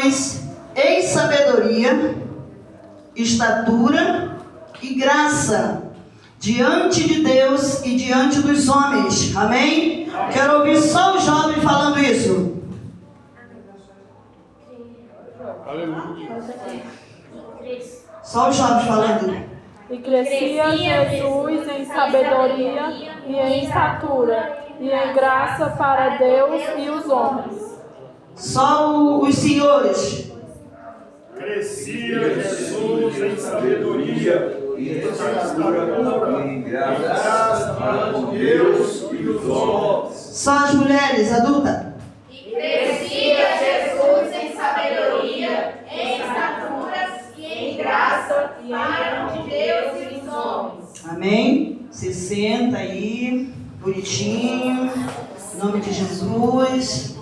homens em sabedoria, estatura e graça diante de Deus e diante dos homens. Amém? Quero ouvir só o jovem falando isso. Só os jovens falando. E crescia Jesus em sabedoria e em estatura e em graça para Deus e os homens. Só os senhores. Crescia Jesus em sabedoria e em estatura e em graça para Deus e os homens. Só as mulheres adultas. E crescia Jesus em sabedoria, em estatura e em graça para Deus e os homens. Amém? Se senta aí, bonitinho, em nome de Jesus.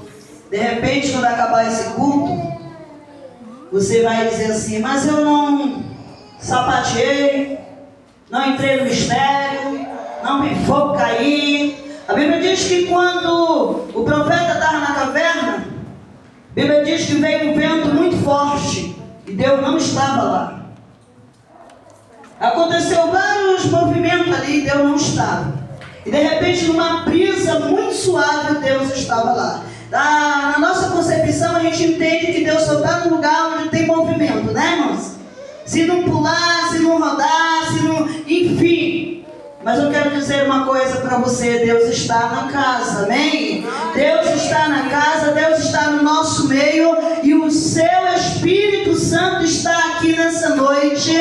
De repente, quando acabar esse culto, você vai dizer assim: mas eu não sapateei, não entrei no mistério, não vi fogo cair. A Bíblia diz que quando o profeta estava na caverna, a Bíblia diz que veio um vento muito forte e Deus não estava lá. Aconteceu vários movimentos ali e Deus não estava. E de repente, numa brisa muito suave, Deus estava lá. Na nossa concepção, a gente entende que Deus só está no lugar onde tem movimento, né, irmãos? Se não pular, se não rodar, se não... enfim. Mas eu quero dizer uma coisa para você: Deus está na casa, amém? Deus está na casa, Deus está no nosso meio, e o seu Espírito Santo está aqui nessa noite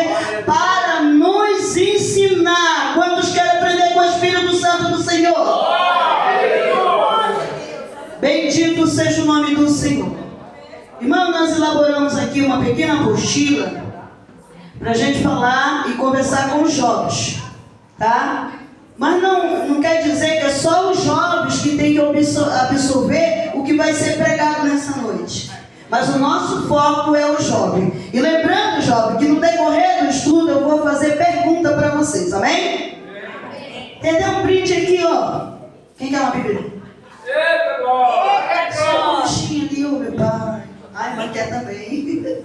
para nos ensinar. Quantos querem aprender com o Espírito Santo do Senhor? Bendito seja o nome do Senhor. Irmão, nós elaboramos aqui uma pequena apostila para a gente falar e conversar com os jovens, tá? Mas não quer dizer que é só os jovens que têm que absorver o que vai ser pregado nessa noite. Mas o nosso foco é o jovem. E lembrando, jovem, que no decorrer do estudo eu vou fazer pergunta para vocês, amém? Entendeu? Um brinde aqui, ó. Quem quer uma bebida? Eita, glória! Xuxinha ali, ô meu pai. Ai, mas quer também.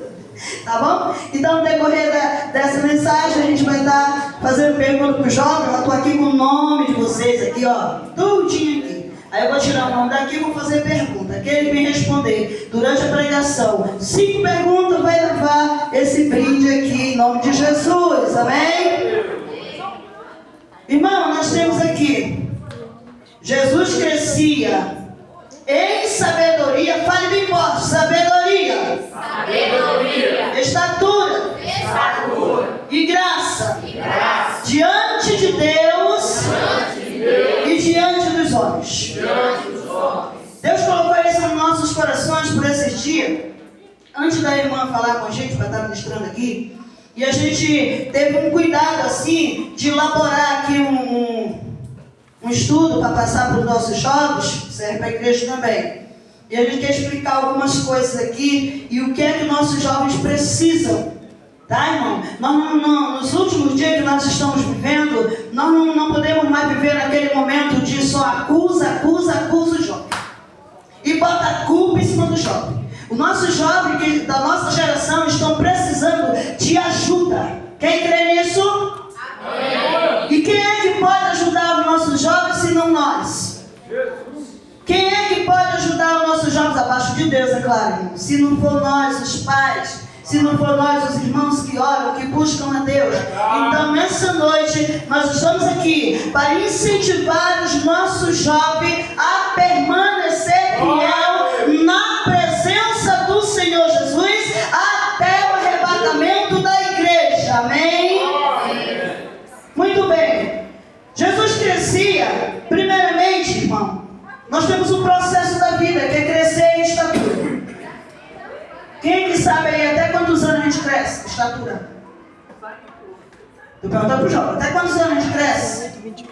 Tá bom? Então, no decorrer dessa mensagem, a gente vai estar fazendo pergunta para os jovens. Eu estou aqui com o nome de vocês aqui, ó. Tudinho aqui. Aí eu vou tirar o nome daqui e vou fazer pergunta. Aquele que me responder durante a pregação 5 perguntas vai levar esse brinde aqui em nome de Jesus. Amém? Irmão, nós temos aqui Jesus crescia em sabedoria. Fale bem forte: sabedoria, estatura e graça, diante de Deus e diante dos homens. Deus colocou isso nos nossos corações por esses dias. Antes da irmã falar com a gente, para estar ministrando aqui, e a gente teve um cuidado assim de elaborar aqui um estudo para passar para os nossos jovens, serve para a igreja também. E a gente quer explicar algumas coisas aqui e o que é que nossos jovens precisam. Tá, irmão? Nos últimos dias que nós estamos vivendo, nós não podemos mais viver naquele momento de só acusa o jovem. E bota a culpa em cima do jovem. Os nossos jovens da nossa geração estão precisando de ajuda. Quem crê nisso? Amém. E quem é que pode ajudar os nossos jovens se não nós? Quem é que pode ajudar os nossos jovens abaixo de Deus, é claro, irmão? Se não for nós, os pais, se não for nós, os irmãos que oram, que buscam a Deus. Então, nessa noite, nós estamos aqui para incentivar os nossos jovens a permanecer fiel na presença do Senhor Jesus até o arrebatamento da igreja. Amém? Muito bem. Jesus crescia, primeiramente, irmão, nós temos um processo da vida que é crescer em estatura. Quem que sabe aí até quantos anos a gente cresce? Estatura. Estou perguntando para o jovem, até quantos anos a gente cresce? 21.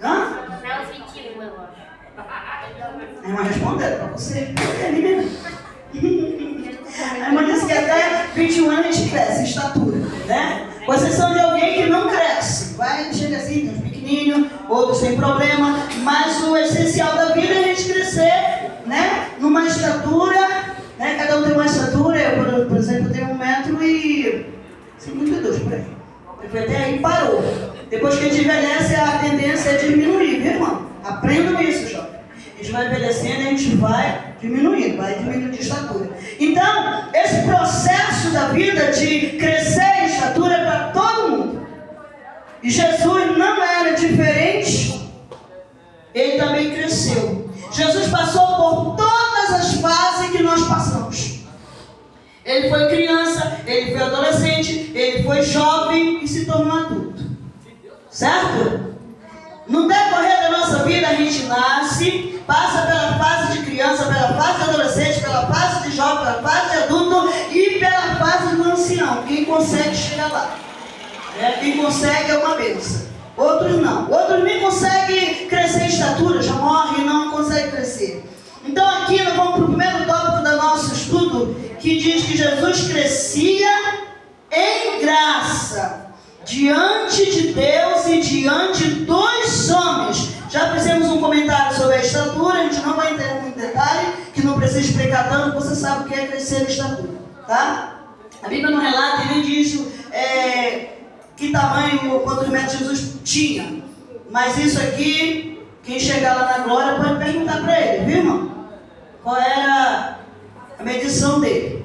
Hã? Até os 21, eu acho. A irmã respondeu para você. A irmã disse que até 21 anos a gente cresce em estatura, né? Com exceção de alguém que não cresce. Chega assim, tem uns pequenininhos, outros sem problema. Mas o essencial da vida é a gente crescer, né? Numa estatura gente vai diminuindo de estatura. Então, esse processo da vida de crescer em estatura é para todo mundo. E Jesus não era diferente, ele também cresceu. Jesus passou por todas as fases que nós passamos. Ele foi criança, ele foi adolescente, ele foi jovem e se tornou adulto. Certo? No decorrer da nossa vida a gente nasce, passa pela fase de criança, pela fase de adolescente, pela fase de jovem, pela fase de adulto e pela fase do ancião. Quem consegue chegar lá. Quem consegue é uma bênção. Outros não. Outros nem conseguem crescer em estatura, já morre e não consegue crescer. Então aqui nós vamos para o primeiro tópico do nosso estudo, que diz que Jesus crescia em graça, diante de Deus e diante dos homens. Já fizemos um comentário sobre a estatura, a gente não vai entrar muito detalhe, que não precisa explicar tanto, você sabe o que é crescer em estatura, tá? A Bíblia não relata e nem diz que tamanho ou quantos metros Jesus tinha. Mas isso aqui, quem chegar lá na glória pode perguntar para ele, viu, irmão? Qual era a medição dele?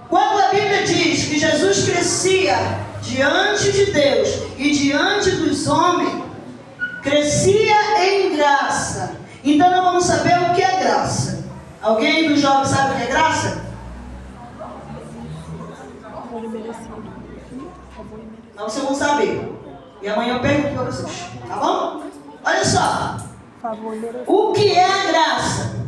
Quando a Bíblia diz que Jesus crescia diante de Deus e diante dos homens, crescia em graça. Então nós vamos saber o que é graça. Alguém dos jovens sabe o que é graça? Não, vocês vão saber. E amanhã eu pergunto para vocês. Tá bom? Olha só. O que é a graça?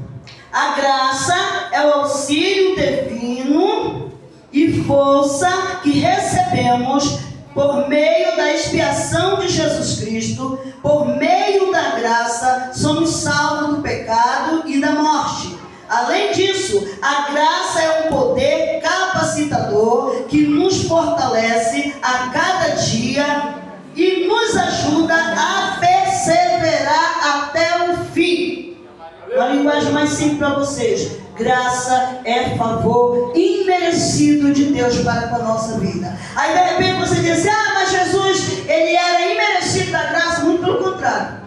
A graça é o auxílio divino e força que recebemos por meio da expiação de Jesus Cristo. Por meio da graça, somos salvos do pecado e da morte. Além disso, a graça é um poder capacitador que nos fortalece a cada dia e nos ajuda a perseverar até o fim. Uma linguagem mais simples para vocês: graça é favor imerecido de Deus para com a nossa vida. Aí de repente você diz assim: mas Jesus, ele era imerecido da graça. Muito pelo contrário.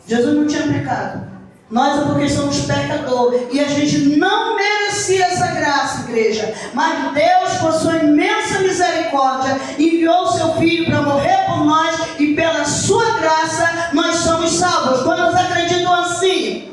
Jesus não tinha pecado. Nós é porque somos pecadores e a gente não merecia essa graça, igreja. Mas Deus, por sua imensa misericórdia, enviou o seu Filho para morrer por nós e pela sua graça nós somos salvos. Quantos acreditam assim?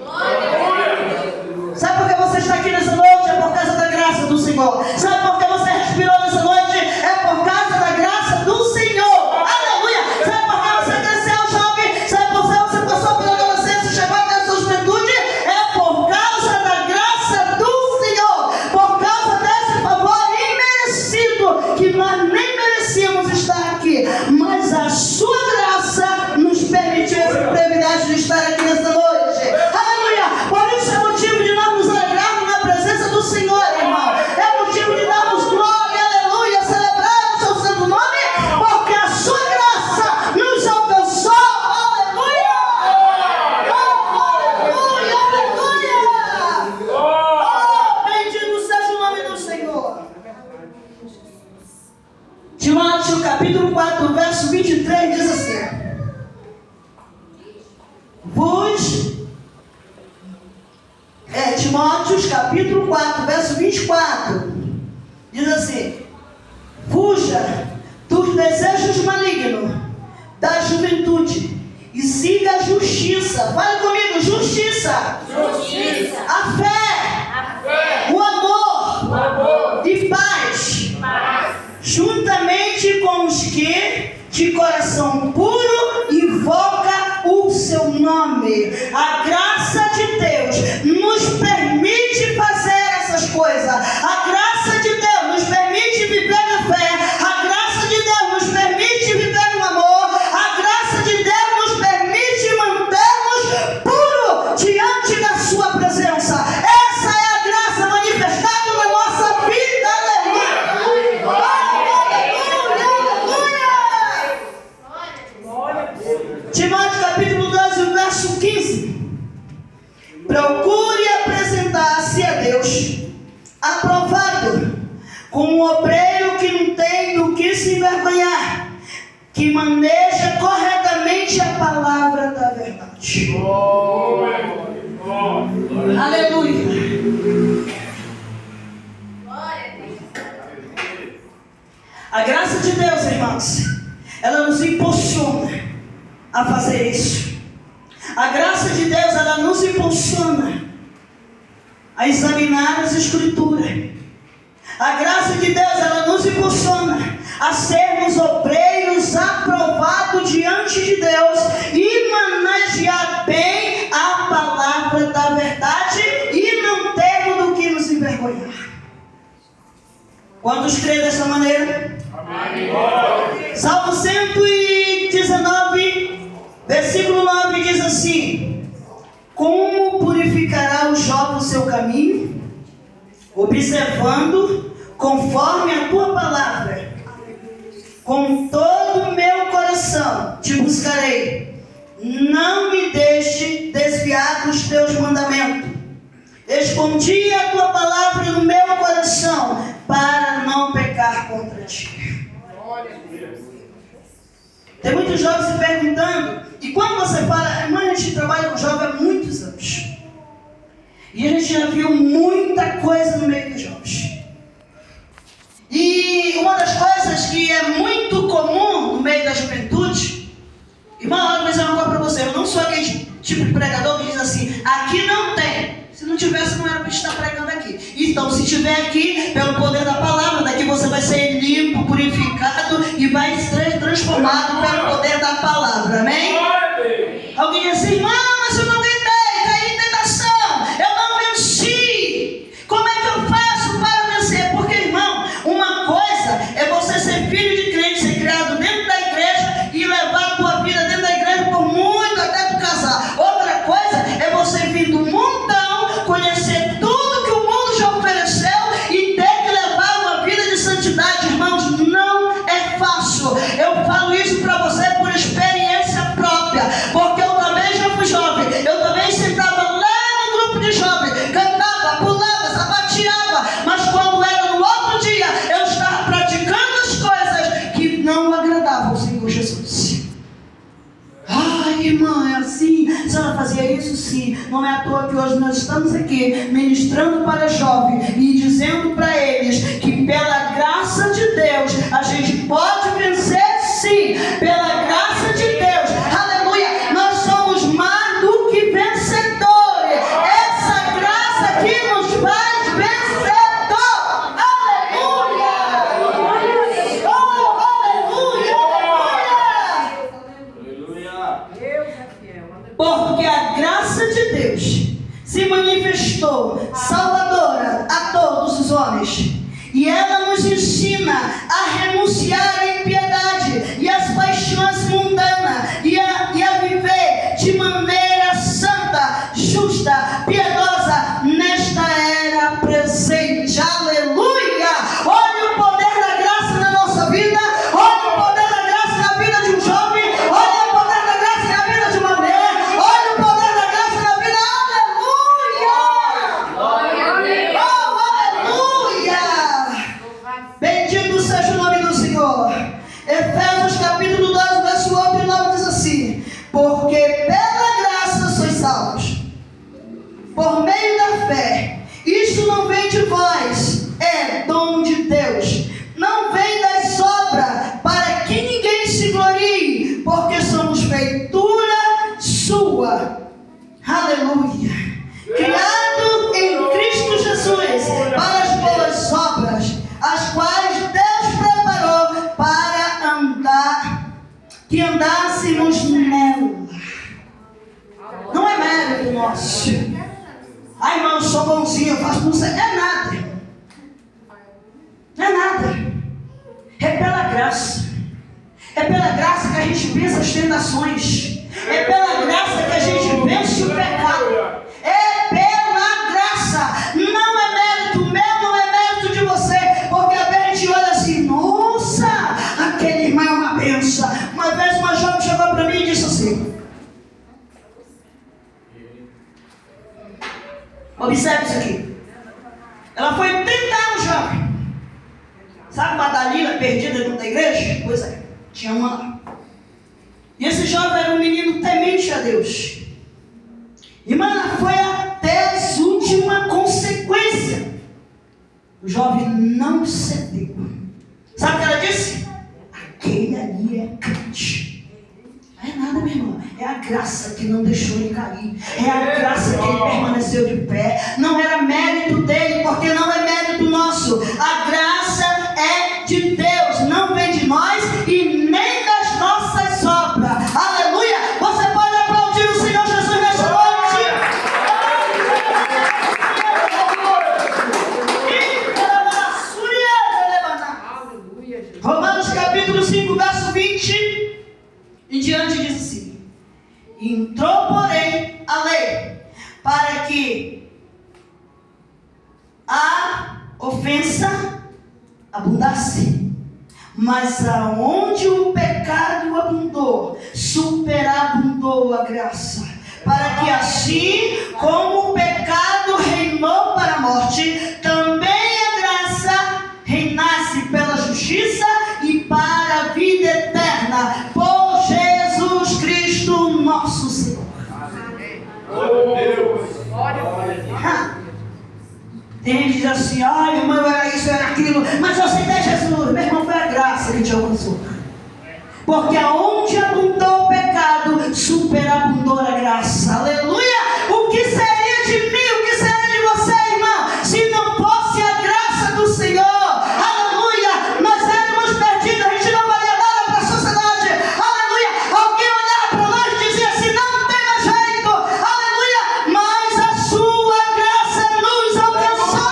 Sabe por que você está aqui nessa noite? É por causa da graça do Senhor. Sabe por que você respirou nessa noite? É por causa da graça do Senhor. Aleluia! Sabe por que você cresceu jovem? Sabe por que você passou pela adolescência e chegou até a sua juventude? É por causa da graça do Senhor. Por causa desse favor imerecido, que nós nem merecíamos estar aqui. Mas a sua graça nos permitiu esse privilégio de estar aqui nessa noite. Aleluia! Por isso é motivo de nós nos alegrarmos na presença do Senhor, irmão. É motivo de darmos glória, aleluia, celebrar o seu santo nome, porque a sua graça nos alcançou. Aleluia! Aleluia, aleluia! Oh, bendito seja o nome do Senhor. Timóteo capítulo 4, verso 23 diz assim: Timóteo capítulo 4, verso 24, diz assim: fuja dos desejos malignos da juventude e siga a justiça. Fale comigo: justiça. Justiça. A fé. O amor. E paz. Juntamente com os que de coração puro invoca o seu nome. A graça de Deus nos permite fazer essas coisas. A graça de Deus nos permite viver na fé. A graça de Deus nos permite viver no amor. A graça de Deus nos permite mantermos puro diante da sua presença. Essa é a graça manifestada na nossa vida. Aleluia! Timóteo capítulo 12, verso 15. Procure apresentar-se a Deus aprovado, como um obreiro que não tem do que se envergonhar, que maneja corretamente a palavra da verdade. Aleluia. A graça de Deus, irmãos, ela nos impulsiona a fazer isso. A graça de Deus, ela nos impulsiona a examinar as Escrituras. A graça de Deus, ela nos impulsiona a sermos obreiros aprovados diante de Deus e manejar bem a palavra da verdade e não termos do que nos envergonhar. Quantos creem dessa maneira? Amém. Salmo 119, versículo 9 diz assim: como purificará o jovem o seu caminho? Observando conforme a tua palavra. Com todo o meu coração te buscarei. Não me deixe desviar dos teus mandamentos. Escondi a tua palavra no meu coração para não pecar contra ti. Tem muitos jovens se perguntando, e quando você fala, irmã, a gente trabalha com jovens há muitos anos. E a gente já viu muita coisa no meio dos jovens. E uma das coisas que é muito comum no meio da juventude, irmão, eu vou dizer uma coisa para você, eu não sou aquele tipo de pregador que diz assim, aqui não tem. Se não tivesse, não era para estar pregando aqui. Então, se tiver aqui, pelo poder da palavra, daqui você vai ser limpo, purificado e vai ser transformado pelo poder da palavra. Amém? Alguém diz assim, irmão, mas eu não aguentei, caí em tentação, eu não venci. Como é que eu faço para vencer? Porque, irmão, uma coisa é você ser filho de crente, ser criado dentro da igreja e levar a tua vida dentro da igreja por muito até tu casar. Outra coisa é você vir do mundão, conhecer tudo que o mundo já ofereceu e ter que levar uma vida de santidade. Irmãos, não é fácil. Eu falo isso para você por experiência própria, porque eu também já fui jovem. Eu também sentava lá no grupo de jovens, cantava, pulava, sapateava, mas quando era no outro dia, eu estava praticando as coisas que não agradavam ao Senhor Jesus. Ai, irmã, é assim? A senhora fazia isso? Sim. Não é à toa que hoje nós estamos aqui ministrando para jovens e dizendo para eles que pela graça de Deus a gente pode vencer, sim. Pela graça de Deus, aleluia, nós somos mais do que vencedores. Essa graça que nos faz vencedor. Aleluia! Oh, aleluia! Porque a graça de Deus se manifestou salvadora a todos os homens. E ela nos ensina a renunciar à impiedade e às paixões mundanas e a viver de maneira santa, justa, piedosa nesta era presente. Aleluia! Olha o poder da graça na nossa vida. Olha o poder da graça na vida de um jovem. Olha o poder da graça na vida de uma mulher. Olha o poder da graça na vida. Aleluia! Oh, aleluia! Bendito seja o nome do Senhor. Efésios capítulo 2, verso 8 e 9 diz assim: porque pela graça sois salvos, por meio da fé. Isto não vem de vós, é dom de Deus. Não vem das obras, para que ninguém se glorie, porque somos feitura sua. Aleluia. Criado em Cristo Jesus para as boas obras, as quais Deus preparou para que andássemos nela. Não é mérito nosso. Ai, irmão, eu sou bonzinho, eu faço não sei. É nada. Não é nada. É pela graça. É pela graça que a gente vence as tentações. É pela graça que a gente vence o pecado. É pela graça. Não é mérito meu, não é mérito de você. Porque a gente olha assim, nossa, aquele irmão é uma benção. Uma vez uma jovem chegou para mim e disse assim: observe isso aqui. Ela foi 30 anos jovem. Sabe uma Dalila perdida dentro da igreja? Pois é, tinha uma lá. E esse jovem era um menino temente a Deus. Irmã, ela foi até as últimas jovem não cedeu. Sabe o que ela disse? Aquele ali é crente. Não é nada, meu irmão. É a graça que não deixou ele cair. É a graça que ele permaneceu de pé. Não era mérito dele, porque não é mérito nosso. A graça é de Deus, não vem de nós e nem das nossas obras. Aleluia! Você pode aplaudir o Senhor Jesus nessa noite. Romanos capítulo 5, verso 20 em diante diz assim: entrou, porém, a lei para que a ofensa abundasse. Mas aonde o pecado abundou, superabundou a graça, para que assim como o pecado reinou para a morte, também a graça reinasse pela justiça e para a vida eterna, por Jesus Cristo nosso Senhor. Tem gente que diz assim: ai, irmão, era isso, era aquilo, mas eu aceitei Jesus. Meu irmão, foi a graça que te alcançou. Porque aonde abundou o pecado, superabundou a graça. Aleluia! O que seria de mim, o que seria de você, irmão, se não fosse a graça do Senhor? Aleluia! Nós éramos perdidos, a gente não valia nada para a sociedade. Aleluia! Alguém olhava para nós e dizia assim: não tem mais jeito. Aleluia! Mas a sua graça nos alcançou.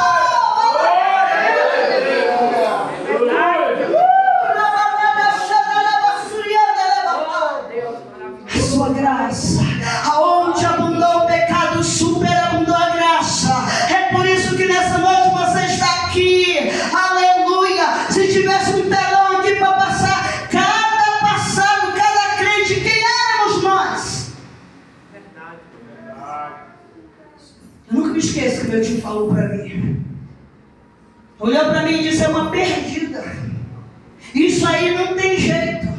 A sua graça, aonde abundou o pecado, superabundou a graça. É por isso que nessa noite você está aqui. Aleluia! Se tivesse um telão aqui para passar cada passado, cada crente, quem éramos nós? Eu nunca me esqueço que meu tio falou para mim. Olhou para mim e disse: é uma perdida. Isso aí não tem jeito.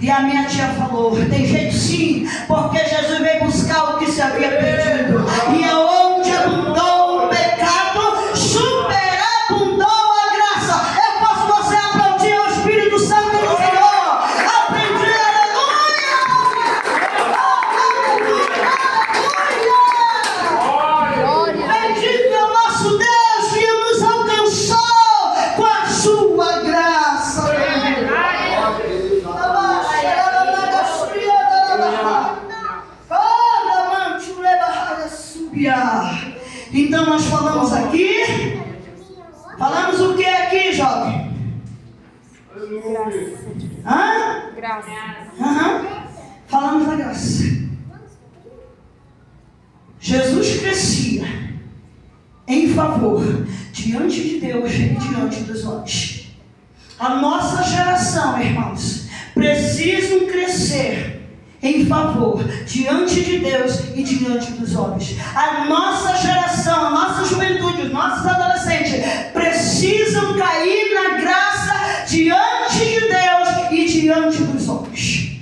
E a minha tia falou: tem jeito sim, porque Jesus veio buscar o que se havia perdido. E aonde abundou o pecado, superabundou a graça. Eu posso você aplaudir o Espírito Santo do Senhor. Aprendi, aleluia! Aleluia! Bendito é o nosso Deus que nos alcançou com a sua graça. Então nós falamos aqui. Falamos o que aqui, jovem? Hã? Graça. Falamos da graça. Jesus crescia em favor diante de Deus e diante dos homens. A nossa geração, irmãos, precisa crescer em favor diante de Deus e diante dos homens. A nossa geração, a nossa juventude, os nossos adolescentes precisam cair na graça diante de Deus e diante dos homens.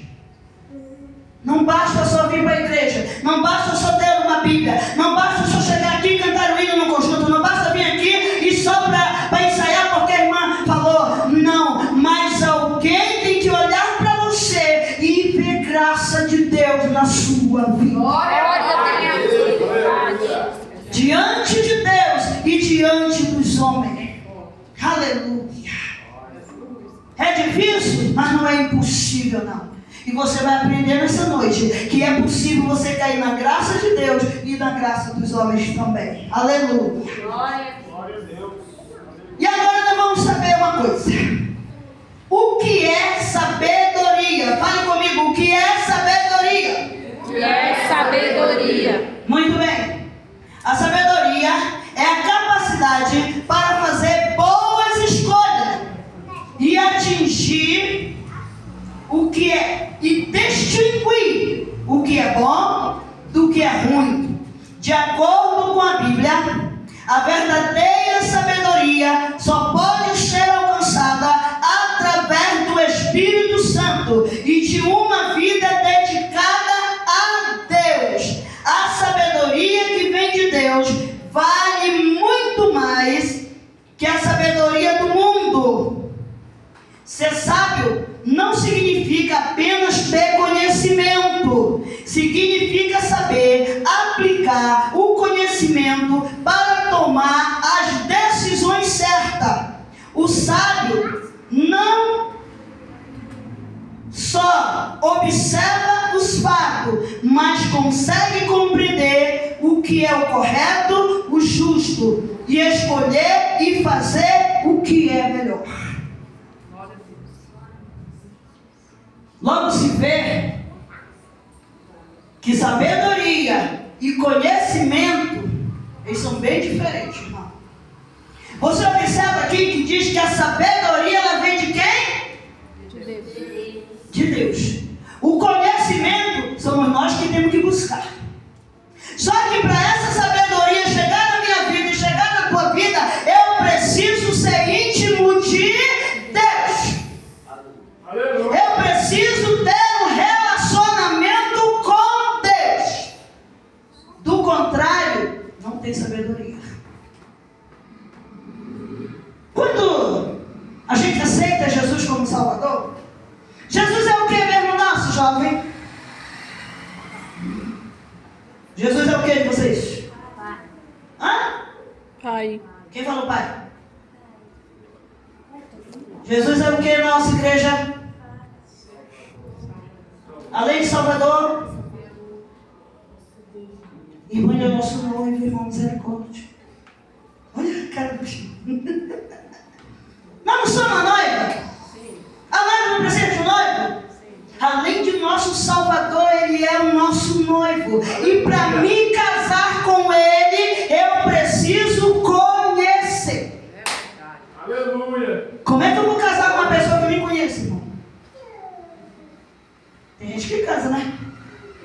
Não basta só vir para a igreja, não basta só ter uma Bíblia, não basta só chegar aqui e cantar o hino no conjunto, não basta vir aqui e só para ensaiar porque a irmã falou. Não, mas alguém tem que olhar para você e ver graça de Deus na sua vida. Diante de Deus e diante dos homens. Aleluia. É difícil, mas não é impossível não. E você vai aprender nessa noite que é possível você cair na graça de Deus e na graça dos homens também. Aleluia. Glória a Deus. E agora nós vamos saber uma coisa. O que é sabedoria? Fale comigo, o que é sabedoria? O que é sabedoria? Muito bem. A sabedoria é a capacidade para fazer boas escolhas e atingir o que é e distinguir o que é bom do que é ruim. De acordo com a Bíblia, a verdadeira sabedoria só pode ser alcançada através do Espírito Santo e de uma vida dedicada a Deus. A sabedoria que vem de Deus vale muito mais conhecimento para tomar as decisões certas. O sábio não só observa os fatos, mas consegue compreender o que é o correto, o justo, e escolher e fazer o que é melhor. Logo se vê que sabedoria e conhecimento, eles são bem diferentes, irmão. Você observa aqui que diz que a sabedoria, ela vem de quem? De Deus. De Deus. O conhecimento somos nós que temos que buscar. Só que para essa sabedoria chegar na minha vida e chegar na tua vida, eu preciso ser íntimo de Deus. Eu preciso ter um relacionamento com Deus. Do contrário, não tem sabedoria. Quando a gente aceita Jesus como Salvador, Jesus é o que mesmo nosso, jovem? Jesus é o que de vocês? Hã? Pai. Quem falou pai? Jesus é o que na nossa igreja? Além de Salvador, irmão, ele é o nosso noivo, irmão, misericórdia. Olha a cara do bichinho. Nós não somos a noiva? A noiva não precisa de um noivo? Além de nosso Salvador, Ele é o nosso noivo. E para me casar com Ele, eu preciso conhecer. Aleluia. Como é que eu vou casar com uma pessoa que eu nem conheço, irmão? Tem gente que casa, né?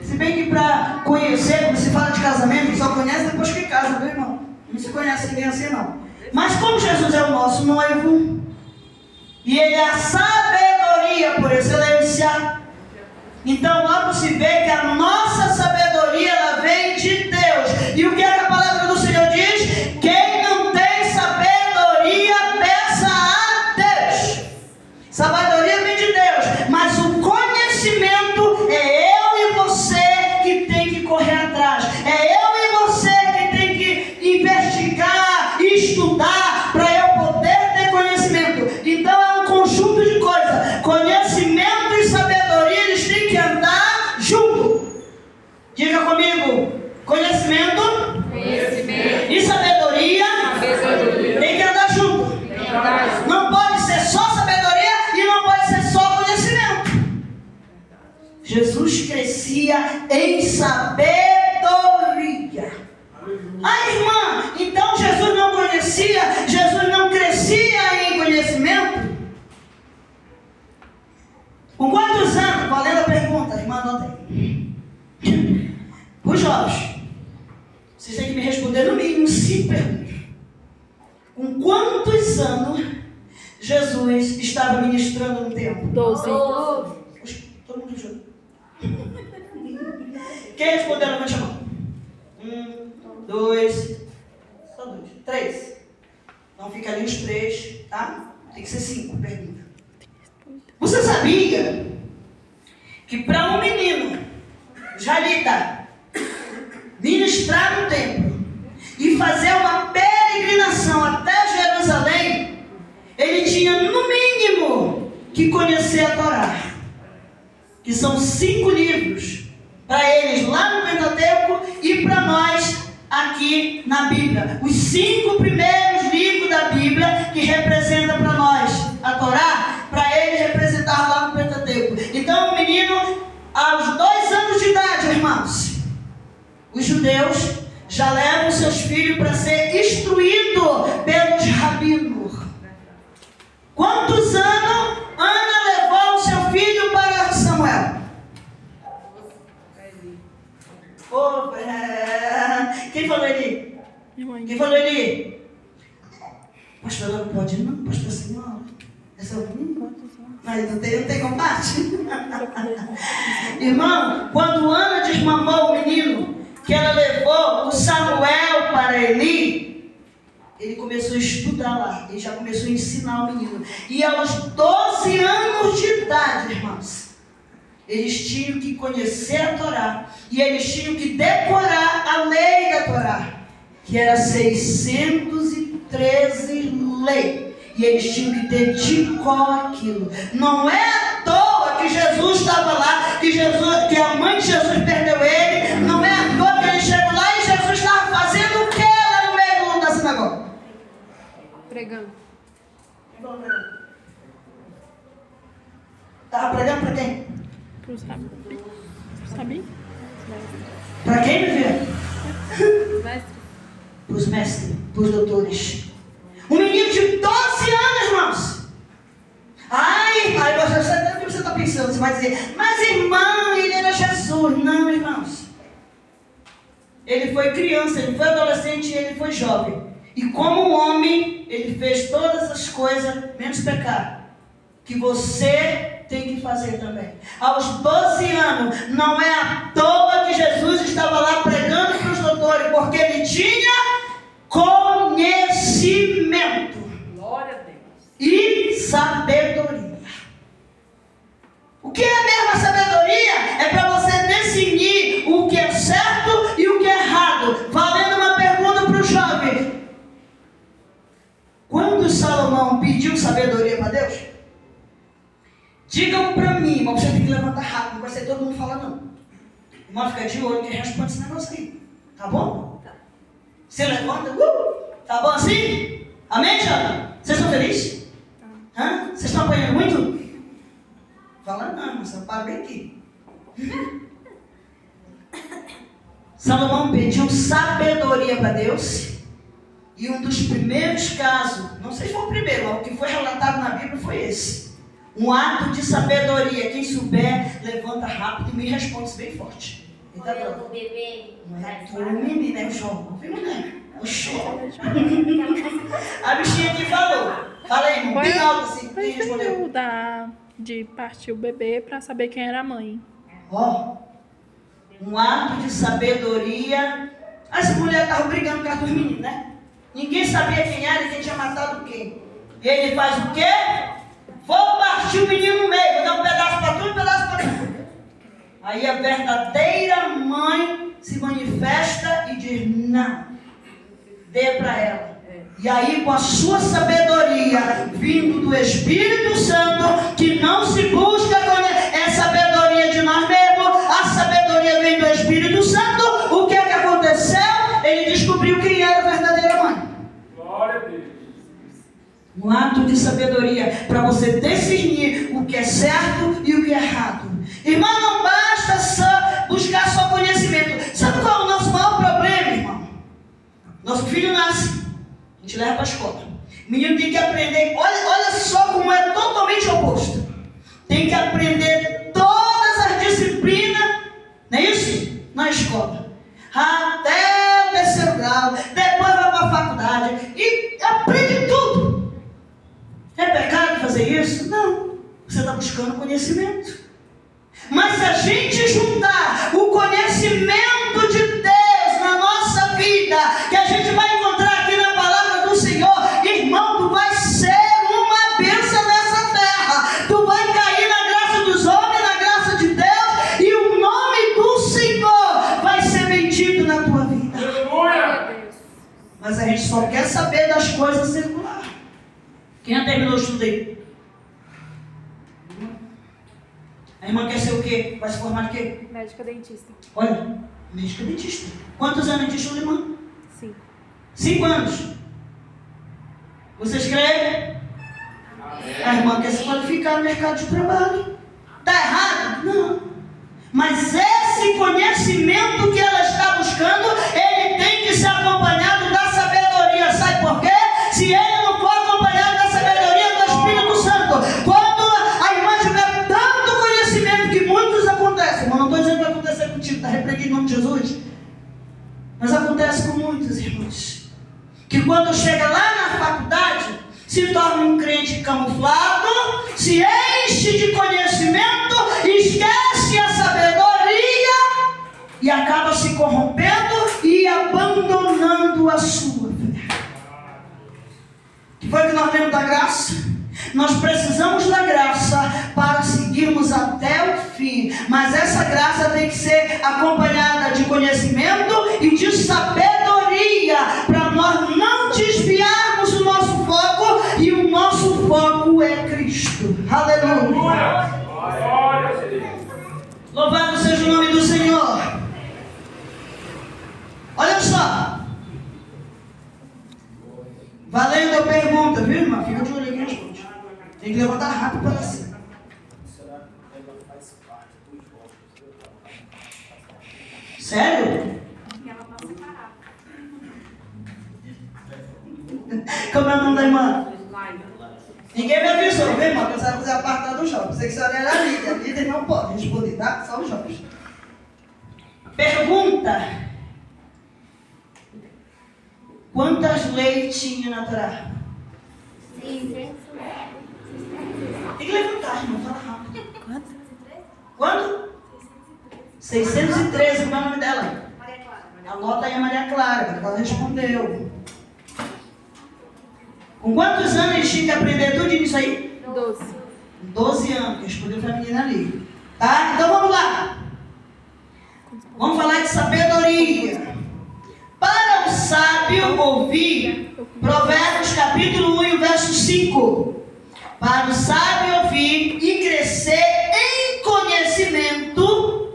Se bem que para conhecer, quando se fala de casamento, só conhece depois que casa, viu, irmão? Não se conhece ninguém assim, não. Mas como Jesus é o nosso noivo, e Ele é a sabedoria por excelência, então logo se vê que a nossa sabedoria, ela vem de Deus. E o que a palavra do Senhor diz? Quem não tem sabedoria, peça a Deus. Sabedoria vem de Deus, mas o conhecimento é eu e você que tem que correr atrás. É eu e você que tem que investigar, estudar, para eu poder ter conhecimento. Então é um conjunto de coisas. Conhecimento e sabedoria, eles têm que andar junto. Diga comigo, conhecimento e sabedoria tem que andar junto. Não pode ser só sabedoria e não pode ser só conhecimento. Jesus crescia em sabedoria. Ah, irmã, então Jesus não conhecia, Jesus não crescia em conhecimento? Com quantos anos? Valendo a pergunta, irmã, anota aí. Os jovens, vocês têm que me responder no mínimo 5 perguntas. Com quantos anos Jesus estava ministrando no templo? 12. Todo mundo junto. Quem respondeu, levante a mão. 1, 2, só 2, 3. Não fica ali os 3, tá? Tem que ser 5 perguntas. Você sabia que para um menino israelita ministrar no templo e fazer uma peregrinação até Jerusalém, ele tinha no mínimo que conhecer a Torá, que são 5 livros, para eles lá no Pentateuco e para nós aqui na Bíblia. Os 5 primeiros livros da Bíblia que representam para nós a Torá, para eles representar lá no Pentateuco. Então o menino, aos 2 anos de idade, irmãos, os judeus já levam seus filhos para ser instruídos pelos rabinos. Quantos anos Ana levou o seu filho para Samuel? Oh, quem falou ali? Quem falou ali? Pastor, não pode não, pastor senhora. Essa é o menino? Mas não tem combate. Irmão, quando Ana desmamou o menino, que ela levou o Samuel para Eli, ele começou a estudar lá, ele já começou a ensinar o menino. E aos 12 anos de idade, irmãos, eles tinham que conhecer a Torá, e eles tinham que decorar a lei da Torá. que era 613 leis. E eles tinham que ter de cor aquilo. Não é à toa que Jesus estava lá, que a mãe de Jesus perdeu ele. Não é à toa que ele chegou lá e Jesus estava fazendo o que lá no meio da sinagoga? Pregando. Estava pregando para quem? Pro sabe? Para quem, meu filho? Mestre. Para os mestres, para os doutores. Um menino de 12 anos, irmãos. Ai, você sabe o que você está pensando. Você vai dizer, mas irmão, ele era Jesus. Não, irmãos. Ele foi criança, ele foi adolescente e ele foi jovem. E como homem, ele fez todas as coisas, menos pecar, que você tem que fazer também. Aos 12 anos, não é à toa que Jesus estava lá pregando para os doutores, porque ele tinha conhecimento. Glória a Deus. E sabedoria. O que é a mesma sabedoria? É para você definir o que é certo e o que é errado. Valendo uma pergunta para o jovem. Quando Salomão pediu sabedoria para Deus, digam para mim, mas você tem que levantar rápido, não vai ser todo mundo falar não. Irmão, fica de olho que responde esse negócio aí. Tá bom? Você levanta, tá bom assim? Amém, Tiago? Vocês estão felizes? Hã? Vocês estão apanhando muito? Fala não, você para bem aqui. Salomão pediu sabedoria para Deus. E um dos primeiros casos, não sei se foi o primeiro, mas o que foi relatado na Bíblia foi esse. Um ato de sabedoria. Quem souber, levanta rápido e me responde bem forte. Quando eu vou beber, Não é vai tu, menina, é o João. Não né? O choro. A bichinha aqui falou. Fala aí, irmão, bem alto assim. Quem respondeu? De partir o bebê para saber quem era a mãe. Ó, um ato de sabedoria. As mulheres estavam brigando com os meninos, né? Ninguém sabia quem era e quem tinha matado quem. E ele faz o quê? Vou partir o menino no meio, vou dar um pedaço para tu, um pedaço para tu. Aí a verdadeira mãe se manifesta e diz, não, dê para ela. E aí com a sua sabedoria, vindo do Espírito Santo, que não se busca é sabedoria de nós mesmos, a sabedoria vem do Espírito Santo. O que é que aconteceu? Ele descobriu quem era a verdadeira mãe. Glória a Deus. Um ato de sabedoria para você discernir o que é certo e o que é errado. Irmão, não basta buscar só conhecimento. Sabe qual é o nosso maior problema, irmão? Nosso filho nasce, a gente leva para a escola. O menino tem que aprender, olha só como é totalmente oposto. Tem que aprender todas as disciplinas, não é isso? Na escola. Até o terceiro grau, depois vai para a faculdade e aprende tudo. É pecado fazer isso? Não. Você está buscando conhecimento. Mas se a gente juntar o conhecimento de Deus na nossa vida, que a gente vai encontrar aqui na palavra do Senhor, irmão, tu vai ser uma bênção nessa terra. Tu vai cair na graça dos homens, na graça de Deus, e o nome do Senhor vai ser bendito na tua vida. Aleluia. Mas a gente só quer saber das coisas seculares. Quem já terminou o estudo aí? A irmã quer ser o quê? Vai se formar de quê? Médica dentista. Olha, médica dentista. Quantos anos de estudo, irmã? 5. 5 anos. Você escreve? A irmã quer se qualificar no mercado de trabalho. Está errado? Não. Mas esse conhecimento que ela está buscando, ele tem que ser acompanhado da sabedoria. Sabe por quê? Se ele não for acompanhado da sabedoria do Espírito Santo, quando a irmã tiver tanto conhecimento que muitos acontecem, mas não estou dizendo que vai acontecer contigo, está repreendido em nome de Jesus, mas acontece com muitos irmãos, que quando chega lá na faculdade, se torna um crente camuflado, se enche de conhecimento, esquece a sabedoria e acaba se corrompendo e abandonando a sua fé. Que foi que nós temos da graça? Nós precisamos da graça para seguirmos até o fim, mas essa graça tem que ser acompanhada de conhecimento e de sabedoria. sabedoria para nós não desviarmos o nosso foco, e o nosso foco é Cristo. Aleluia. Louvado seja o nome do Senhor. Olha só. Valendo a pergunta, viu, irmão? Fica de olho aqui nas coisas. Tem que levantar rápido para cima. Sério? Como é o nome da irmã? Ninguém me avisou, viu, irmão? Eu sabe fazer a parte do jovem. Você que a senhora era a líder. A líder não pode responder, tá? Só os jovens. Pergunta: quantas leis tinha na Torá? Tem que levantar, irmão. Fala rápido. Quanto? 613. Qual é o nome dela? Maria Clara. Anota aí a Maria Clara, porque ela respondeu. Com quantos anos eles tinham que aprender tudo isso aí? 12. 12 anos, que respondeu para a menina ali. Tá? Então vamos lá. Vamos falar de sabedoria. Para o sábio ouvir, Provérbios capítulo 1 e o verso 5. Para o sábio ouvir e crescer em conhecimento,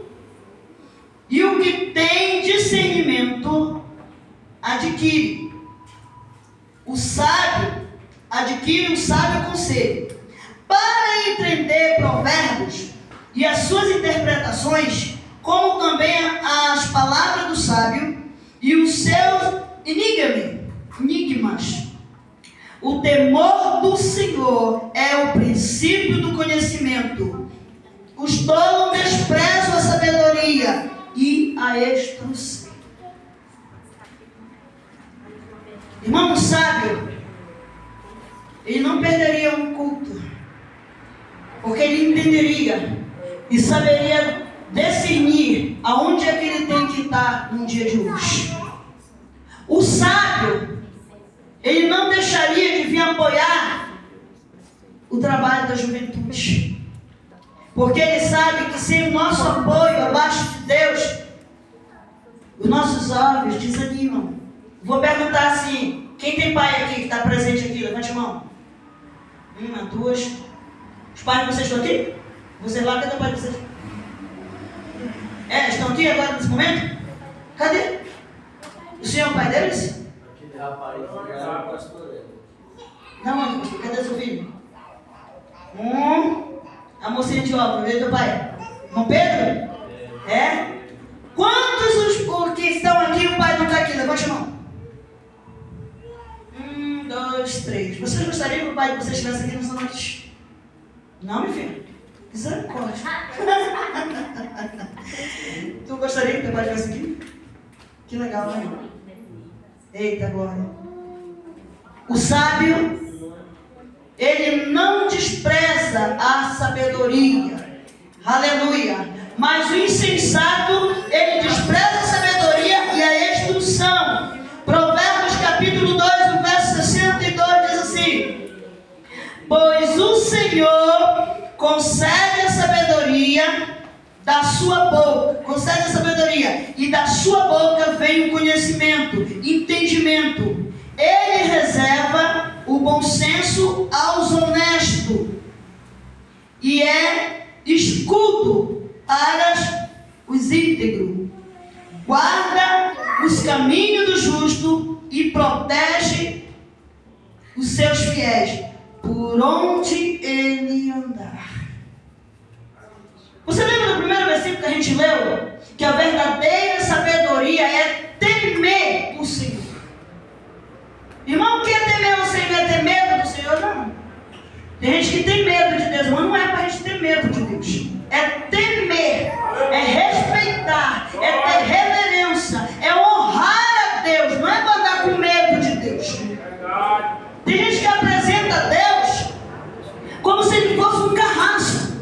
e o que tem discernimento adquire. O sábio adquire um sábio conselho. Para entender provérbios e as suas interpretações, como também as palavras do sábio e os seus enigmas. O temor do Senhor é o princípio do conhecimento. Os tolos desprezam a sabedoria e a instrução. Irmão, sábio, ele não perderia um culto, porque ele entenderia e saberia discernir aonde é que ele tem que estar no dia de hoje. O sábio, ele não deixaria de vir apoiar o trabalho da juventude, porque ele sabe que sem o nosso apoio abaixo de Deus, os nossos olhos desanimam. Vou perguntar assim: quem tem pai aqui que está presente aqui? Levante a mão. Uma, duas. Os pais de vocês estão aqui? Vocês lá, cadê o pai de vocês? Estão aqui agora nesse momento? Cadê? O senhor é o pai deles? Aquele rapaz que era o pastoreiro. Não, onde, pastor? Cadê seu filho? A mocinha de óculos, veio teu pai? Irmão Pedro? É? Quantos os que estão aqui, o pai não está aqui? Levante a mão. 1, 2, 3. Vocês gostariam que o pai de vocês estivesse aqui nessa noite? Não, meu filho? Misericórdia. Tu gostaria que teu pai estivesse aqui? Que legal, né? Eita glória. O sábio, ele não despreza a sabedoria. Aleluia. Mas o insensato, ele despreza a sabedoria e a instrução. Provérbios capítulo 2, o verso 62 diz assim: pois o Senhor concede a sabedoria da sua boca, concede a sabedoria, e da sua boca vem o conhecimento, entendimento. Ele reserva o bom senso aos honestos, e é escudo para os íntegros. Guarda os caminhos do justo e protege os seus fiéis, por onde ele andar. Você lembra do primeiro versículo que a gente leu? Que a verdadeira sabedoria é temer o Senhor. Irmão, o que é temer o Senhor? É ter medo do Senhor? Não. Tem gente que tem medo de Deus, mas não é para a gente ter medo de Deus. É temer, é respeitar, é ter reverência, é honrar a Deus, não é para andar com medo de Deus. Tem gente que apresenta a Deus como se ele fosse um carrasco,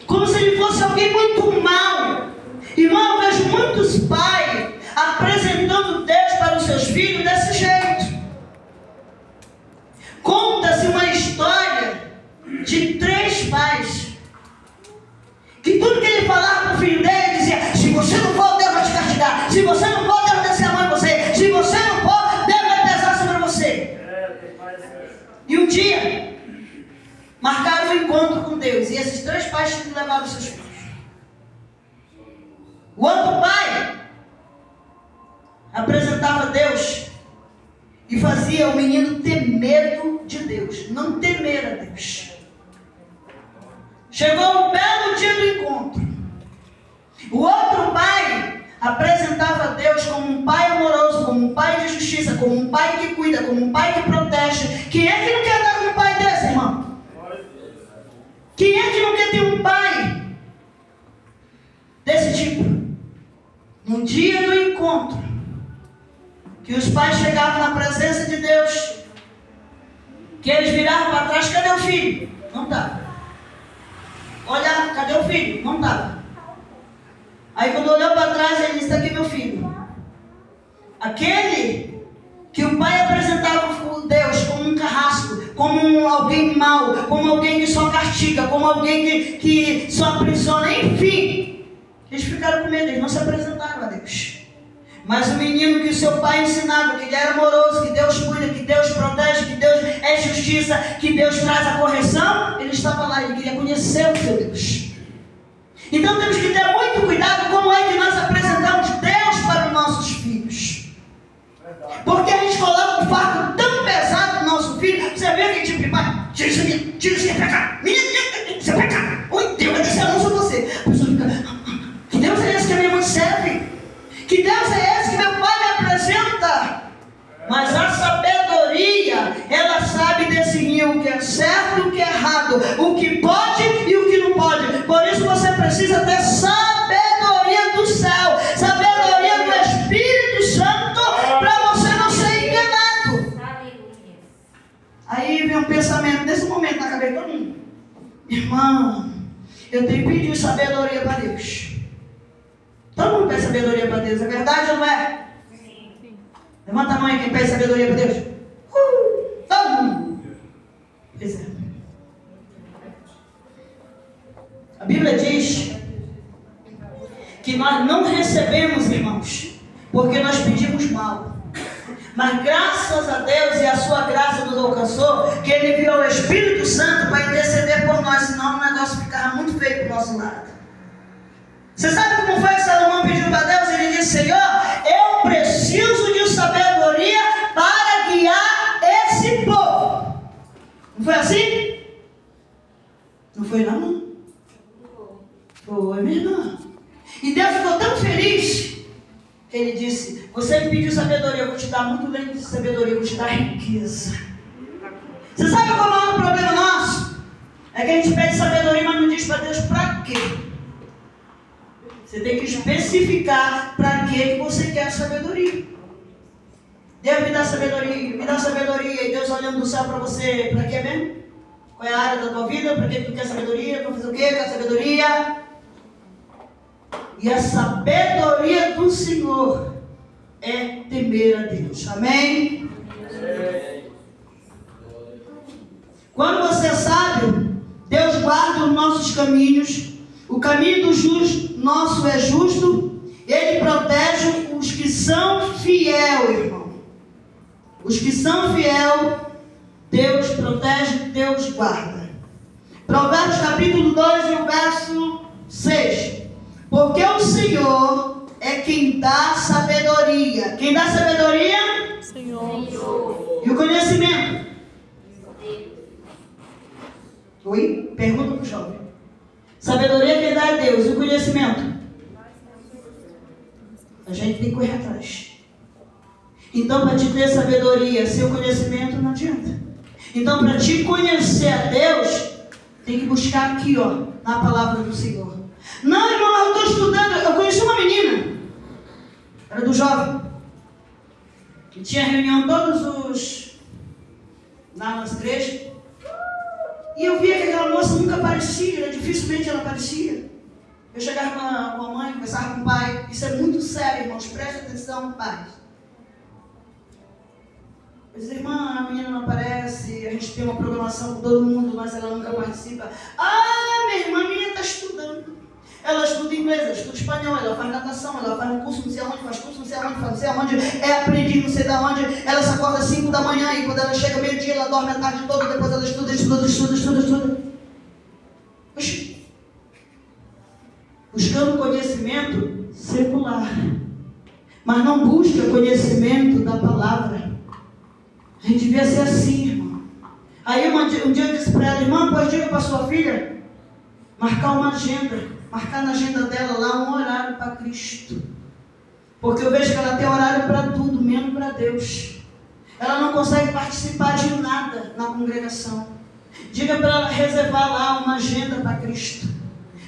como se ele fosse alguém muito mau. Irmão, eu vejo muitos pais apresentando Deus para os seus filhos desse jeito. Conta-se uma história de 3 pais que tudo que ele falava para o filho dele dizia: se você não for, Deus vai te castigar. Se você não for, Deus vai descer a mão em você. Se você não dia, marcaram um encontro com Deus. E esses 3 pais tinham que levar os seus filhos. O outro pai apresentava Deus e fazia o menino ter medo de Deus, não temer a Deus. Chegou um belo dia do encontro. O outro pai apresentava Deus como um pai amoroso, como um pai de justiça, como um pai que cuida, como um pai que protege. Quem é que não quer dar um pai desse, irmão? Quem é que não quer ter um pai desse tipo? No dia do encontro, que os pais chegavam na presença de Deus, que eles viravam para trás, cadê o filho? Não estava. Olha, cadê o filho? Não estava. Aí quando olhou para trás, ele disse, está aqui meu filho. Aquele que o pai apresentava Deus como um carrasco, como alguém mau, como alguém que só castiga, como alguém que só aprisiona, enfim. Eles ficaram com medo, eles não se apresentaram a Deus. Mas o menino que o seu pai ensinava, que ele era amoroso, que Deus cuida, que Deus protege, que Deus é justiça, que Deus traz a correção, ele estava lá, ele queria conhecer o seu Deus. Então temos que ter muito cuidado como é que nós apresentamos Deus para os nossos filhos. Porque a gente coloca um fardo tão pesado no nosso filho. Você vê aquele tipo de pai, tira isso aqui pra cá, menino, isso é pra cá. Oi, Deus, esse anúncio é você. A pessoa fica, que Deus é esse que a minha mãe serve? Que Deus é esse que meu pai me apresenta? Mas a sabedoria, ela sabe discernir o que é certo e o que é errado, o que pode e o que não pode. Por isso você precisa ter sabedoria do céu, sabedoria do Espírito Santo, para você não ser enganado. Aí vem um pensamento, nesse momento na cabeça de todo mundo: irmão, eu tenho que pedir sabedoria para Deus. Todo mundo pede sabedoria para Deus, é verdade ou não é? Sim. Levanta a mão aí quem pede sabedoria para Deus. Todo mundo. Pois é. A Bíblia diz que nós não recebemos, irmãos, porque nós pedimos mal. Mas graças a Deus e a sua graça nos alcançou, que Ele enviou o Espírito Santo para interceder por nós, senão o negócio ficava muito feio para o nosso lado. Você sabe como foi que Salomão pediu para Deus? Ele disse: Senhor, eu preciso de sabedoria para guiar esse povo. Não foi assim? Não foi não? Foi, minha irmã. E Deus ficou tão feliz que Ele disse: você me pediu sabedoria, eu vou te dar muito além de sabedoria, eu vou te dar riqueza. Você sabe qual é o maior problema nosso? É que a gente pede sabedoria, mas não diz para Deus para quê. Você tem que especificar para que você quer sabedoria. Deus me dá sabedoria, e Deus olhando do céu para você, para quê mesmo? Qual é a área da tua vida? Para que tu quer sabedoria? Para fazer o quê? Quer sabedoria? E a sabedoria do Senhor é temer a Deus. Amém? Quando você é sábio, Deus guarda os nossos caminhos. O caminho do justo nosso é justo. Ele protege os que são fiel, irmão. Os que são fiel, Deus protege, Deus guarda. Provérbios capítulo 2 e o verso 6. Porque o Senhor é quem dá sabedoria. Quem dá sabedoria? Senhor. E o conhecimento? Oi? Pergunta para o jovem. Sabedoria quem dá é Deus. E o conhecimento? A gente tem que correr atrás. Então, para te ter sabedoria, sem o conhecimento, não adianta. Então, para te conhecer a Deus, tem que buscar aqui, ó, na palavra do Senhor. Não, irmão, eu estou estudando. Eu conheci uma menina, era do jovem, que tinha reunião lá nas igrejas. E eu via que aquela moça nunca aparecia, dificilmente ela aparecia. Eu chegava com a mãe, conversava com o pai. Isso é muito sério, irmãos, preste atenção, pais. Eu disse: irmã, a menina não aparece, a gente tem uma programação com todo mundo, mas ela nunca participa. Ah, minha irmã, a menina está estudando. Ela estuda inglês, ela estuda espanhol, ela faz natação, ela faz um curso não sei aonde, faz curso não sei aonde, faz não sei aonde, é aprendiz não sei da onde, ela se acorda às 5 da manhã e quando ela chega meio-dia, ela dorme a tarde toda, depois ela estuda. Oxi. Buscando conhecimento secular, mas não busca conhecimento da palavra. A gente devia ser assim, irmão. Aí um dia eu disse para ela, irmã, pois diga para sua filha marcar uma agenda, marcar na agenda dela lá um horário para Cristo. Porque eu vejo que ela tem horário para tudo, menos para Deus. Ela não consegue participar de nada na congregação. Diga para ela reservar lá uma agenda para Cristo.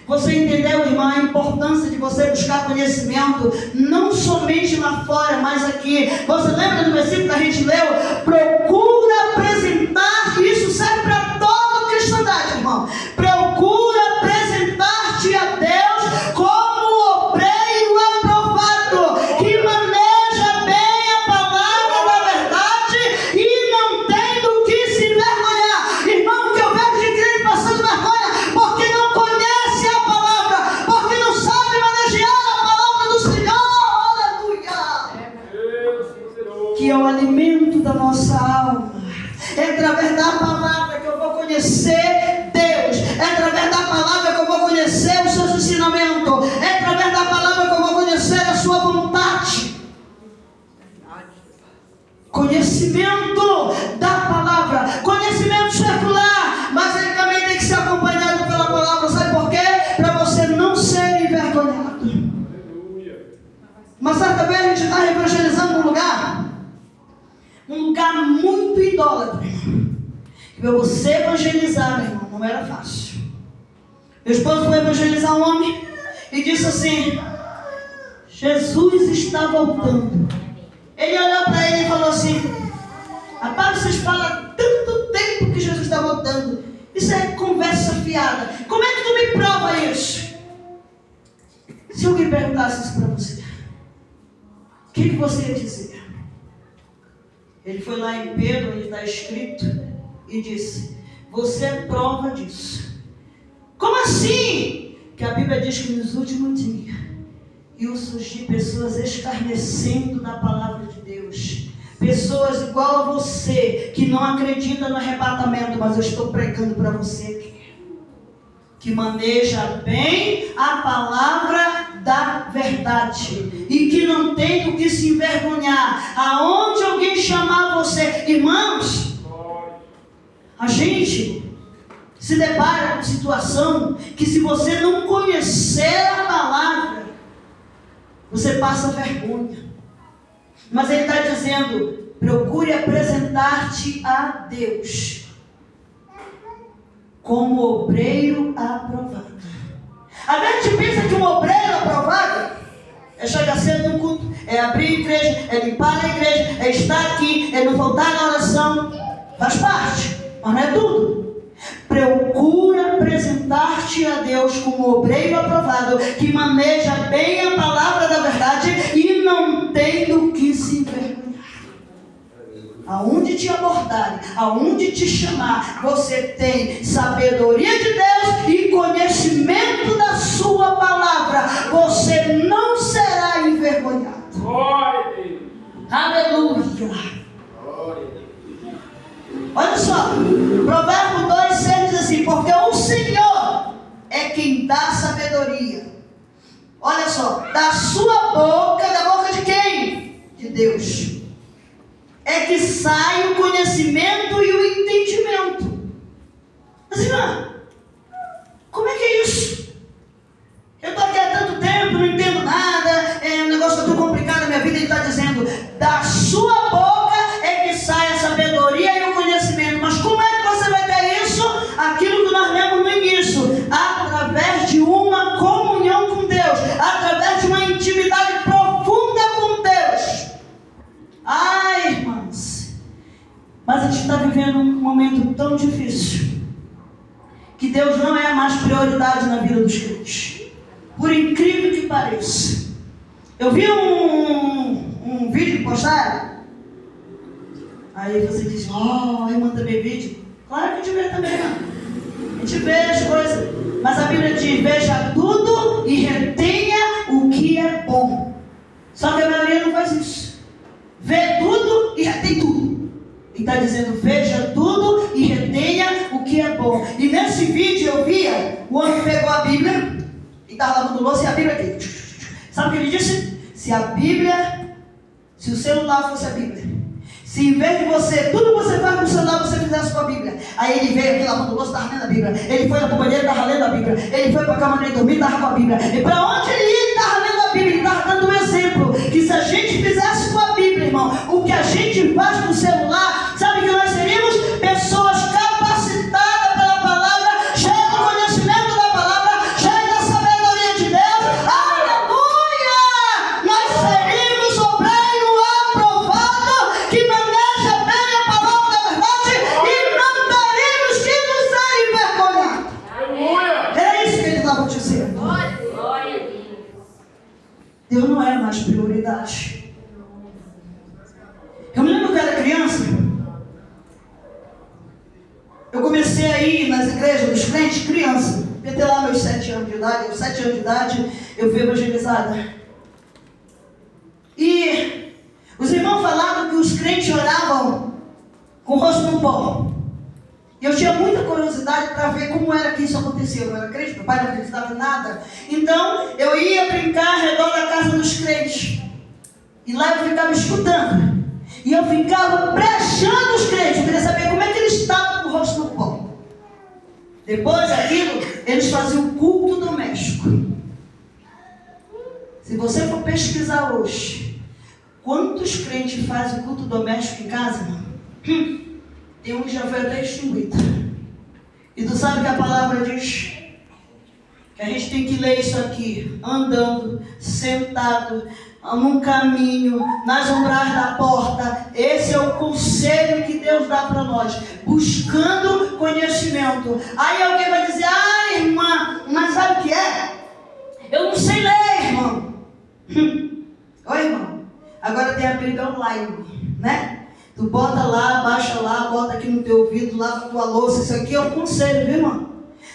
Você entendeu, irmã, a importância de você buscar conhecimento, não somente lá fora, mas aqui. Você lembra do versículo que a gente leu? Procura apresentar, isso serve para toda cristandade, irmão. Procura apresentar-te a Deus como obreiro aprovado, que maneja bem a palavra da verdade e não tem do que se envergonhar. Irmão, que eu vejo de crente passando vergonha, porque não conhece a palavra, porque não sabe manejar a palavra do Senhor. Aleluia! Que é o alimento da nossa alma. É através da palavra que eu vou conhecer Deus. É através da palavra que eu vou conhecer os seus ensinamentos. É através da palavra que eu vou conhecer a sua vontade. Conhecimento da palavra. Conhecimento secular. Mas ele também tem que ser acompanhado pela palavra. Sabe por quê? Para você não ser envergonhado. Mas certa vez a gente está evangelizando um lugar muito idólatra. E para você evangelizar, meu irmão, não era fácil. Meu esposo foi evangelizar um homem e disse assim: Jesus está voltando. Ele olhou para ele e falou assim: rapaz, vocês falam tanto tempo que Jesus está voltando. Isso é conversa fiada. Como é que tu me prova isso? Se alguém perguntasse isso para você, o que você ia dizer? Ele foi lá em Pedro, onde está escrito, e disse: você é prova disso. Como assim? Que a Bíblia diz que nos últimos dias iam surgir pessoas escarnecendo da palavra de Deus. Pessoas igual a você, que não acreditam no arrebatamento, mas eu estou pregando para você aqui, que maneja bem a palavra da verdade e que não tem do que se envergonhar. Aonde alguém chamar você, irmãos, a gente se depara com situação que, se você não conhecer a palavra, você passa vergonha. Mas ele está dizendo: procure apresentar-te a Deus como obreiro aprovado. A gente pensa que um obreiro aprovado é chegar cedo no culto, é abrir a igreja, é limpar a igreja, é estar aqui, é não faltar na oração. Faz parte, mas não é tudo. Procura apresentar-te a Deus como obreiro aprovado, que maneja bem a palavra da verdade e não tem do que se envergonhar. Aonde te abordarem, aonde te chamar, você tem sabedoria de Deus e conhecimento da sua palavra. Você não será envergonhado. Aleluia. Olha só, Provérbio 2:6 diz assim: porque o Senhor é quem dá sabedoria. Olha só, da sua boca, da boca de quem? De Deus. É que sai o conhecimento e o entendimento. Mas, irmã, como é que é isso? Eu estou aqui há tanto tempo, não entendo nada, o negócio está tão complicado na minha vida. Ele está dizendo: da sua boca é que sai a sabedoria e o conhecimento. Mas como é que você vai ter isso? Aquilo que nós lemos no início: através de uma comunhão com Deus, através de uma intimidade profunda com Deus. Ai, irmãos, mas a gente está vivendo um momento tão difícil que Deus não é mais prioridade na vida dos crentes, por incrível que pareça. Eu vi um vídeo que postaram. Aí você diz: oh, a irmã também vídeo. Claro que a gente vê também, irmã. A gente vê as coisas. Mas a Bíblia diz: veja tudo e retenha o que é bom. Só que a maioria não faz isso. Vê tudo e retém tudo. E está dizendo: veja tudo e retenha o que é bom. E nesse vídeo eu via, o homem pegou a Bíblia e estava lavando louça e a Bíblia aqui. Sabe o que ele disse? Se o celular fosse a Bíblia, se em vez de você, tudo que você faz com o celular, você fizesse com a Bíblia. Aí ele veio aqui lavando louça, estava lendo a Bíblia. Ele foi na banheiro, estava lendo a Bíblia. Ele foi para a cama, nem dormir, estava com a Bíblia. E para onde ele ia, ele estava lendo a Bíblia. Ele estava dando um exemplo, que se a gente fizesse com a Bíblia, irmão, o que a gente faz com o celular, sabe que nós seríamos pessoas capacitadas pela palavra, cheias do conhecimento da palavra, cheias da sabedoria de Deus. Aleluia! Nós seríamos obreiro aprovado, que maneja bem a palavra da verdade, e não teremos que nos envergonhar. Era isso que ele estava dizendo. Glória a Deus. Deus não é mais prioridade. Eu me lembro que eu era criança. Eu comecei a ir nas igrejas dos crentes, criança. Devia ter lá meus 7 anos de idade. Aos 7 anos de idade eu fui evangelizada. E os irmãos falavam que os crentes oravam com o rosto no pó. E eu tinha muita curiosidade para ver como era que isso acontecia. Eu não era crente, meu pai não acreditava em nada. Então eu ia brincar ao redor da casa dos crentes. E lá eu ficava escutando. E eu ficava brechando os crentes. Eu queria saber como é que eles estavam com o rosto no pó. Depois daquilo, eles faziam culto doméstico. Se você for pesquisar hoje, quantos crentes fazem culto doméstico em casa, irmão? Tem um que já foi até extinguido. E tu sabe que a palavra diz que a gente tem que ler isso aqui, andando, sentado, num caminho, nas umbragens da porta. Esse é o conselho que Deus dá para nós, buscando conhecimento. Aí alguém vai dizer: ah, irmã, mas sabe o que é? Eu não sei ler, irmão. Oi, irmão. Agora tem a Bíblia online, né? Tu bota lá, baixa lá, bota aqui no teu ouvido, lava a tua louça. Isso aqui é um conselho, viu, irmão?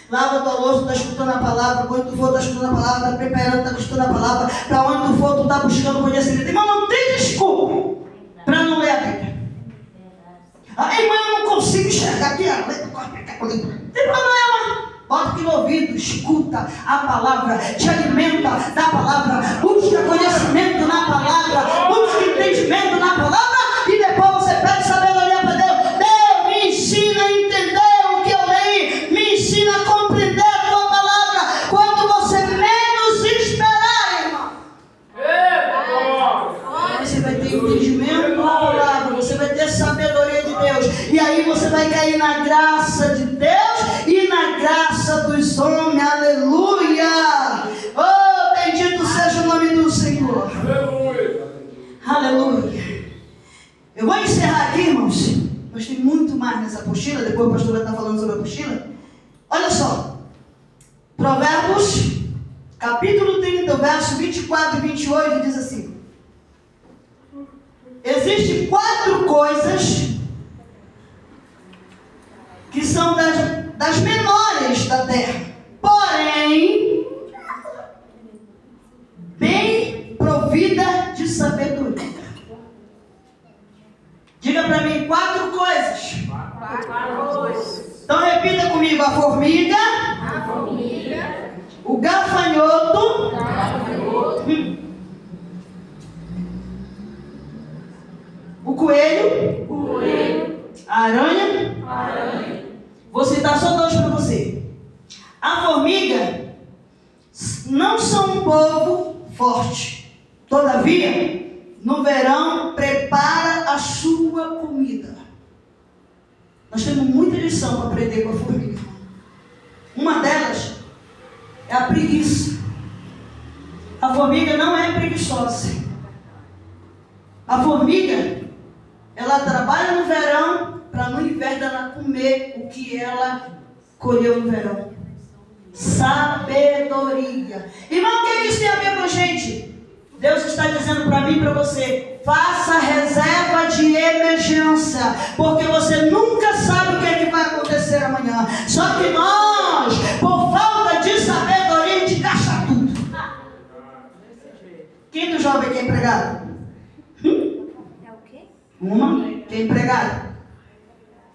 Lava a tua louça, tu está escutando a palavra. Quando tu for, tu está escutando a palavra, está preparando, está escutando a palavra. Para onde tu for, tu está buscando conhecimento. Irmão, não tem desculpa para não ler a Bíblia. Ah, irmão, eu não consigo enxergar aqui. Não tem problema. Bota aqui no ouvido, escuta a palavra, te alimenta da palavra, busca conhecimento na palavra, busca entendimento na palavra, e depois você pede sabedoria para Deus. Deus, me ensina a entender o que eu leí, me ensina a compreender a tua palavra, quando você menos esperar, irmão. Você vai ter entendimento na palavra, você vai ter sabedoria de Deus, e aí você vai cair na graça de Deus e na graça dos homens. Aleluia! Oh, bendito seja o nome do Senhor. Aleluia! Eu vou encerrar aqui, irmãos, mas tem muito mais nessa apostila. Depois a pastora está falando sobre a apostila. Olha só, Provérbios capítulo 30, verso 24 e 28 diz assim: existem 4 coisas que são das menores da terra, porém bem provida de sabedoria. Diga para mim 4 coisas. 4 coisas. Então repita comigo: a formiga, o gafanhoto, o coelho, a aranha. Vou citar só 2 para você. A formiga não são um povo forte. Todavia, no verão, prepara a sua comida. Nós temos muita lição para aprender com a formiga. Uma delas é a preguiça. A formiga não é preguiçosa. A formiga, ela trabalha no verão para no inverno ela comer o que ela colheu no verão. Sabedoria. Irmão, o que isso tem a ver com a gente? Deus está dizendo para mim e para você: faça reserva de emergência, porque você nunca sabe o que é que vai acontecer amanhã. Só que nós, por falta de jovem que é empregado? É o quê? Uma que é empregada.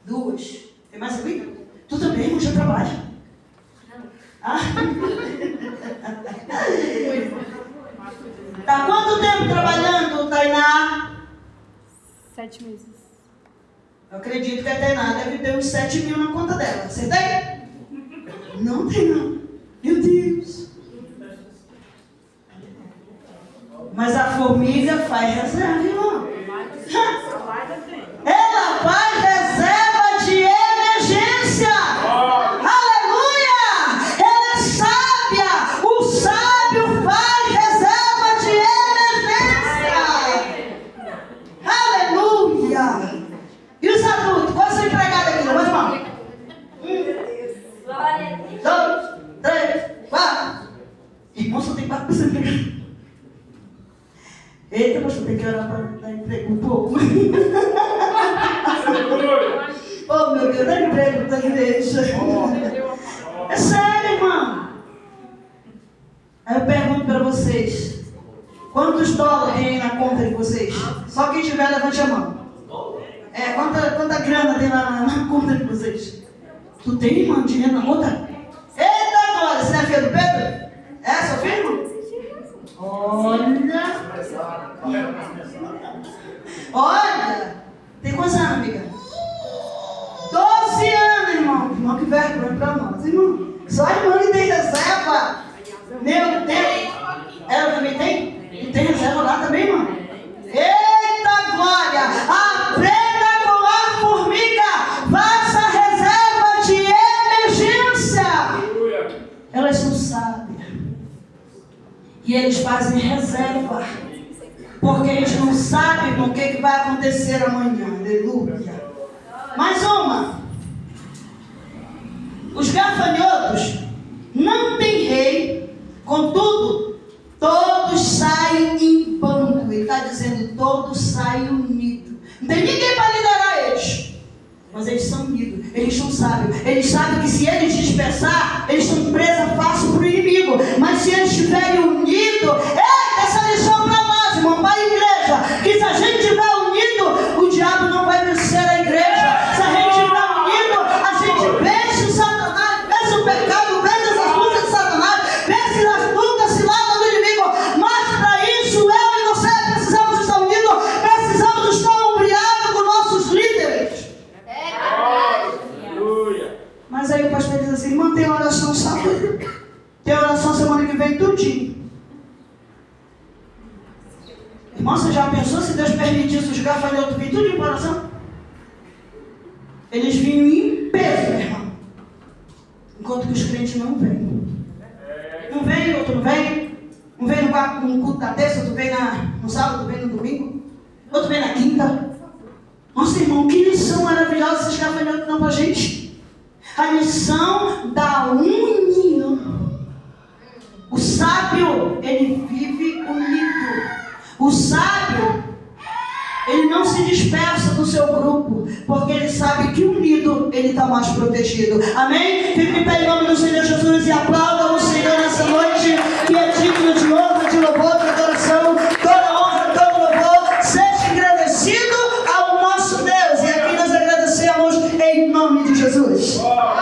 Duas. Tem mais aqui? Tu também, irmão, já trabalha. Ah. Tá quanto tempo trabalhando, Tainá? 7 meses. Eu acredito que a Tainá deve ter uns 7 mil na conta dela. Você tem? Não tem não. Meu Deus. Mas a formiga faz reserva, irmão. Ela faz reserva de emergência. Aleluia! Ela é sábia. O sábio faz reserva de emergência. Aleluia! E os adultos? Quais são empregados aqui? Levanta a mão. 1, 2, 3, 4. Irmão, só tem 4 pessoas empregadas. Eita, pastor, tem que orar para dar emprego um pouco. Oh, meu Deus, dá emprego para a igreja. É sério, irmão. Aí eu pergunto para vocês: quantos dólares tem aí na conta de vocês? Só quem tiver, levante a mão. Quanta grana tem lá na conta de vocês? Tu tem, irmão, dinheiro na conta? Eita, glória, você não é filho do Pedro? É, seu filho, irmão? Olha, tem quantos anos, amiga? 12 anos, irmão. Irmão, que vergonha pra nós, irmão. Só a irmã que tem reserva. Meu Deus. Ela também tem? Tu tem reserva lá também, irmão? Eita glória! Aprenda com a formiga. Faça reserva de emergência. Elas são sábias. E eles fazem reserva. Porque eles não sabem o que vai acontecer amanhã. Aleluia. Mais uma. Os gafanhotos não têm rei. Contudo, todos saem em bando. Ele está dizendo, todos saem unidos. Não tem ninguém para liderar eles. Mas eles são unidos, eles são sábios. Eles sabem que se eles dispersar, eles são presa fácil para o inimigo. Mas se eles estiverem unidos, essa lição para nós, irmão, para a igreja. Que se a gente estiver unido, o diabo não vai vencer a igreja. Se a gente estiver unido, a gente vence o Satanás, vence o pecado, vence as lutas de Satanás, vence as lutas ciladas do inimigo. Mas para isso, eu e você precisamos estar unidos, precisamos estar ombreados com nossos líderes. Mas aí o pastor diz assim, irmão, tem oração sábado, tem oração semana que vem, tudinho. Irmão, você já pensou se Deus permitisse os gafanhotos virem tudo em oração? Eles vinham em peso, meu irmão. Enquanto que os crentes não vêm. Um vem, outro não vem. Um vem no culto da terça, outro vem no sábado, outro vem no domingo. Outro vem na quinta. Nossa, irmão, que lição maravilhosa esses gafanhotos dão pra gente. A lição da união. O sábio, ele vive unido. O sábio, ele não se dispersa do seu grupo, porque ele sabe que unido ele está mais protegido. Amém? Fique em pé.